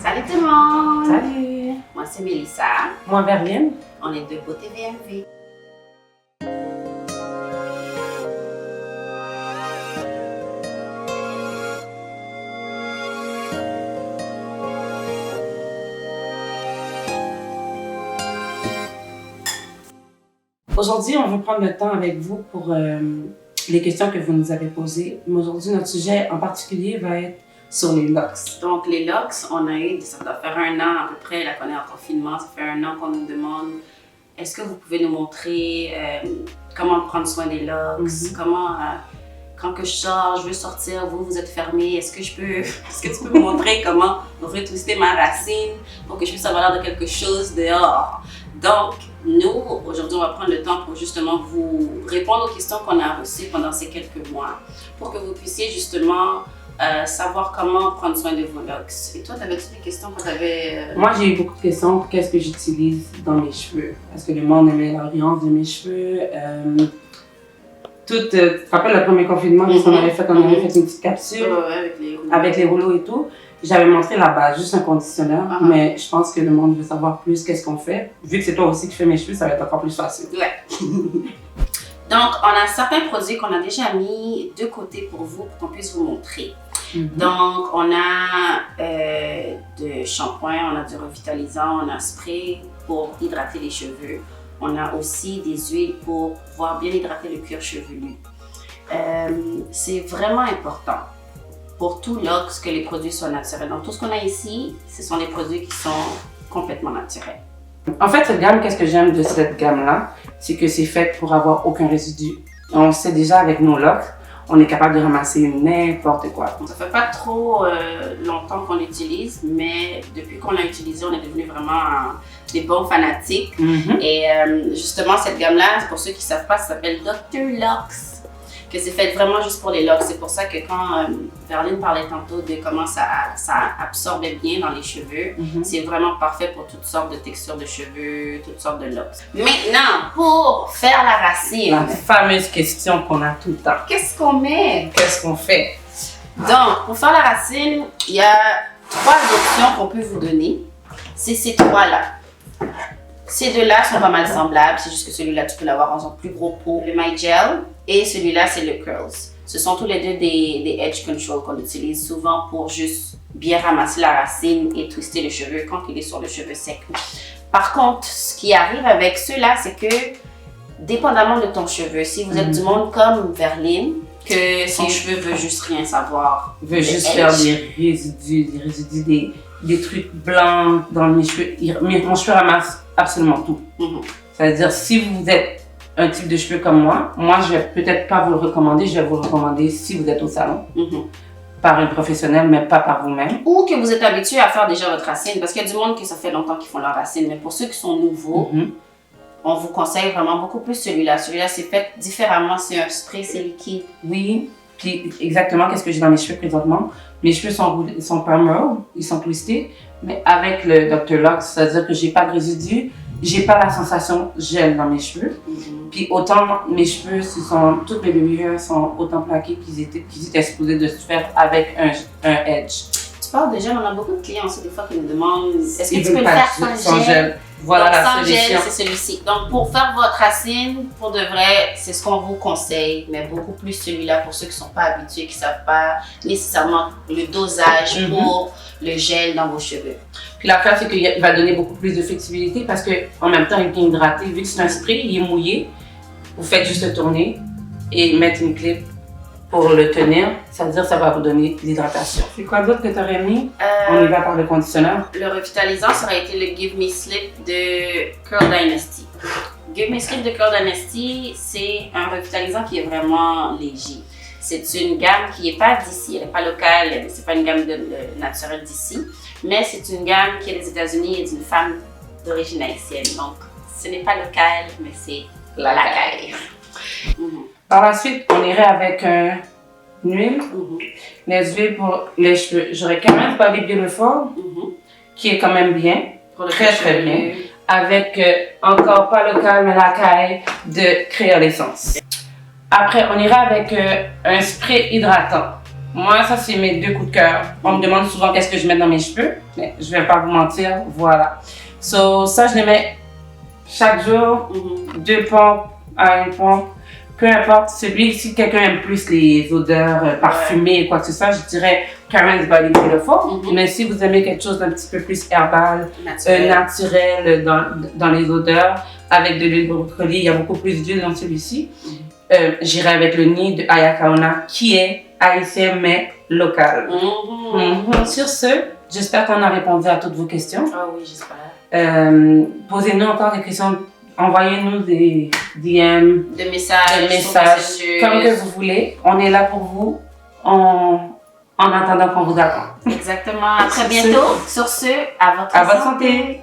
Salut tout le monde! Salut! Moi c'est Mélissa. Moi Verline. On est de Beauté VMV. Aujourd'hui, on veut prendre le temps avec vous pour les questions que vous nous avez posées. Mais aujourd'hui, notre sujet en particulier va être sur les locks. Donc les locks, on a eu, ça doit faire 1 an à peu près, là qu'on est en confinement, ça fait 1 an qu'on nous demande est-ce que vous pouvez nous montrer comment prendre soin des locks, comment, quand que je sors, je veux sortir, vous êtes fermé, est-ce que tu peux me montrer comment retwister ma racine pour que je puisse avoir l'air de quelque chose dehors? Donc, nous, aujourd'hui, on va prendre le temps pour justement vous répondre aux questions qu'on a reçues pendant ces quelques mois pour que vous puissiez justement savoir comment prendre soin de vos locks. Et toi, t'avais-tu des questions que t'avais... Moi, j'ai eu beaucoup de questions. Qu'est-ce que j'utilise dans mes cheveux? Est-ce que le monde aimait l'orience de mes cheveux? Tu te rappelles le premier confinement, qu'est-ce qu'on avait fait? On avait fait une petite capsule avec les rouleaux et tout. J'avais montré la base, juste un conditionneur, mais je pense que le monde veut savoir plus qu'est-ce qu'on fait. Vu que c'est toi aussi qui fais mes cheveux, ça va être encore plus facile. Ouais. Donc, on a certains produits qu'on a déjà mis de côté pour vous, pour qu'on puisse vous montrer. Donc, on a de shampoing, on a du revitalisant, on a spray pour hydrater les cheveux. On a aussi des huiles pour pouvoir bien hydrater le cuir chevelu. C'est vraiment important pour tout locks que les produits soient naturels. Donc, tout ce qu'on a ici, ce sont des produits qui sont complètement naturels. En fait, cette gamme, qu'est-ce que j'aime de cette gamme-là, c'est que c'est fait pour avoir aucun résidu. On sait déjà avec nos locks, on est capable de ramasser n'importe quoi. Ça fait pas trop longtemps qu'on l'utilise, mais depuis qu'on l'a utilisé, on est devenu vraiment des bons fanatiques. Et justement, cette gamme-là, pour ceux qui ne savent pas, ça s'appelle Dr. Locks. Que c'est fait vraiment juste pour les locks. C'est pour ça que quand Verline parlait tantôt de comment ça absorbait bien dans les cheveux, c'est vraiment parfait pour toutes sortes de textures de cheveux, toutes sortes de locks. Maintenant, pour faire la racine. La fameuse question qu'on a tout le temps. Qu'est-ce qu'on met? Qu'est-ce qu'on fait? Donc, pour faire la racine, il y a 3 options qu'on peut vous donner. C'est ces 3-là. Ces 2-là sont pas mal semblables, c'est juste que celui-là, tu peux l'avoir en plus gros pot. Le My Gel et celui-là, c'est le Curls. Ce sont tous les deux des Edge Control qu'on utilise souvent pour juste bien ramasser la racine et twister le cheveu quand il est sur le cheveu sec. Par contre, ce qui arrive avec ceux-là, c'est que, dépendamment de ton cheveu, si vous êtes du monde comme Verline, que son cheveu veut juste rien savoir, veut juste faire des résidus, des trucs blancs dans mes cheveux. Mon cheveu ramasse absolument tout. C'est-à-dire, si vous êtes un type de cheveux comme moi je vais peut-être pas vous le recommander, je vais vous le recommander si vous êtes au salon. Par un professionnel, mais pas par vous-même. Ou que vous êtes habitué à faire déjà votre racine, parce qu'il y a du monde qui ça fait longtemps qu'ils font leur racine, mais pour ceux qui sont nouveaux, on vous conseille vraiment beaucoup plus celui-là. Celui-là, c'est fait différemment, c'est un spray, c'est liquide. Oui, puis exactement qu'est-ce que j'ai dans mes cheveux présentement. Mes cheveux sont pas roll, ils sont twistés, mais avec le Dr. Locks, c'est-à-dire que j'ai pas de résidus, j'ai pas la sensation gel dans mes cheveux. Puis autant mes cheveux, toutes mes baby hairs sont autant plaqués qu'ils étaient supposés de se faire avec un edge. Tu parles déjà, on a beaucoup de clients aussi des fois qui nous demandent est-ce que tu peux le faire sans gel? Voilà. Donc, la sans solution. gel, c'est celui-ci. Donc pour faire votre racine, pour de vrai, c'est ce qu'on vous conseille, mais beaucoup plus celui-là pour ceux qui ne sont pas habitués, qui ne savent pas nécessairement le dosage pour le gel dans vos cheveux. Puis l'affaire, c'est qu'il va donner beaucoup plus de flexibilité parce qu'en même temps, il est bien hydraté. Vu que c'est un spray, il est mouillé. Vous faites juste le tourner et mettre une clip pour le tenir. Ça veut dire que ça va vous donner de l'hydratation. C'est quoi d'autre que tu aurais mis? On y va par le conditionneur. Le revitalisant, ça aurait été le Give Me Slip de Curl Dynasty. Give Me Slip de Curl Dynasty, c'est un revitalisant qui est vraiment léger. C'est une gamme qui n'est pas d'ici, elle n'est pas locale, c'est pas une gamme naturelle d'ici, mais c'est une gamme qui est des États-Unis et d'une femme d'origine haïtienne. Donc, ce n'est pas local, mais c'est la caille. Par la suite, on irait avec une huile. Les huiles pour les cheveux. J'aurais quand même Body Beautiful, qui est quand même bien, très bien. Avec encore pas local, mais la caille de Créole Essence. Après, on ira avec un spray hydratant. Moi, ça, c'est mes 2 coups de cœur. On me demande souvent qu'est-ce que je mets dans mes cheveux, mais je vais pas vous mentir, voilà. So, ça, je les mets chaque jour, 2 pompes à 1 pompe. Peu importe, si quelqu'un aime plus les odeurs parfumées ou quoi que ce soit, je dirais Karen's Body Beautiful. Mais si vous aimez quelque chose d'un petit peu plus herbal, naturel dans les odeurs, avec de l'huile de brocoli, il y a beaucoup plus d'huile dans celui-ci. J'irai avec le nid de Ayakaona qui est haïtien mais local. Sur ce, j'espère qu'on a répondu à toutes vos questions. Ah oui, j'espère. Posez-nous encore des questions. Envoyez-nous des DM, des messages comme que vous voulez. On est là pour vous en attendant qu'on vous attend. Exactement. À très bientôt. Sur ce, à votre santé.